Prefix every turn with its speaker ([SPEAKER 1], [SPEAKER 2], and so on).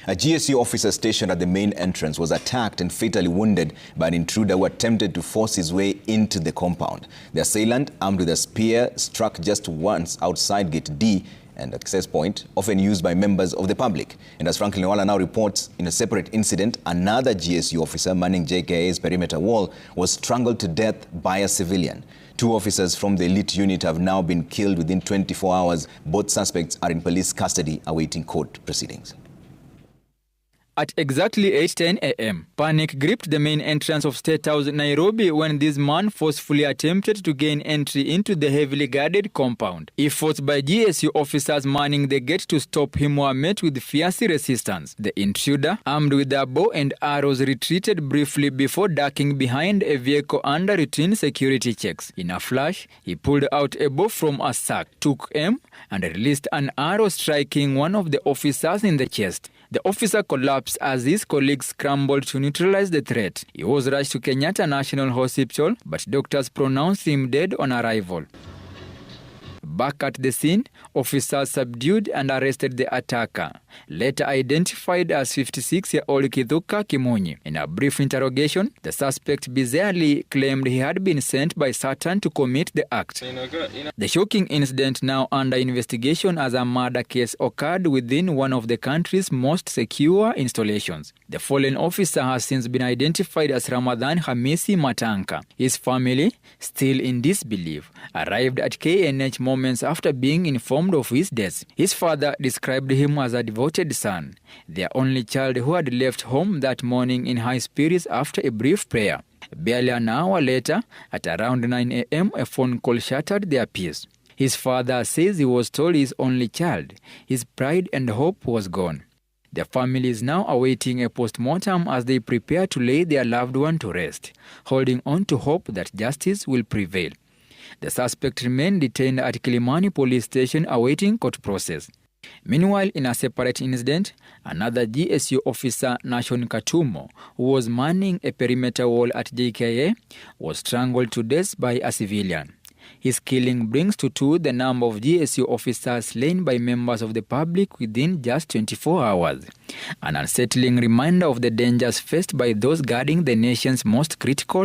[SPEAKER 1] A GSU officer stationed at the main entrance was attacked and fatally wounded by an intruder who attempted to force his way into the compound. The assailant, armed with a spear, struck just once outside Gate D, an access point often used by members of the public. And as Franklin Wala now reports, in a separate incident, another GSU officer manning JKIA's perimeter wall was strangled to death by a civilian. 2 officers from the elite unit have now been killed within 24 hours. Both suspects are in police custody awaiting court proceedings.
[SPEAKER 2] At exactly 8:10 a.m., panic gripped the main entrance of State House, Nairobi, when this man forcefully attempted to gain entry into the heavily guarded compound. Efforts by GSU officers manning the gate to stop him were met with fierce resistance. The intruder, armed with a bow and arrows, retreated briefly before ducking behind a vehicle under routine security checks. In a flash, he pulled out a bow from a sack, took aim, and released an arrow, striking one of the officers in the chest. The officer collapsed as his colleagues scrambled to neutralize the threat. He was rushed to Kenyatta National Hospital, but doctors pronounced him dead on arrival. Back at the scene, officers subdued and arrested the attacker, later identified as 56-year-old Kithuka Kimunyi. In a brief interrogation, the suspect bizarrely claimed he had been sent by Satan to commit the act. The shocking incident, now under investigation as a murder case, occurred within one of the country's most secure installations. The fallen officer has since been identified as Ramadan Hamisi Matanka. His family, still in disbelief, arrived at KNH moments after being informed of his death. His father described him as a devoted son, their only child who had left home that morning in high spirits after a brief prayer. Barely an hour later, at around 9 a.m., a phone call shattered their peace. His father says he was told his only child, his pride and hope, was gone. The family is now awaiting a post-mortem as they prepare to lay their loved one to rest, holding on to hope that justice will prevail. The suspect remained detained at Kilimani police station awaiting court process. Meanwhile, in a separate incident, another GSU officer, Nation Katumo, who was manning a perimeter wall at JKIA, was strangled to death by a civilian. His killing brings to 2 the number of GSU officers slain by members of the public within just 24 hours. An unsettling reminder of the dangers faced by those guarding the nation's most critical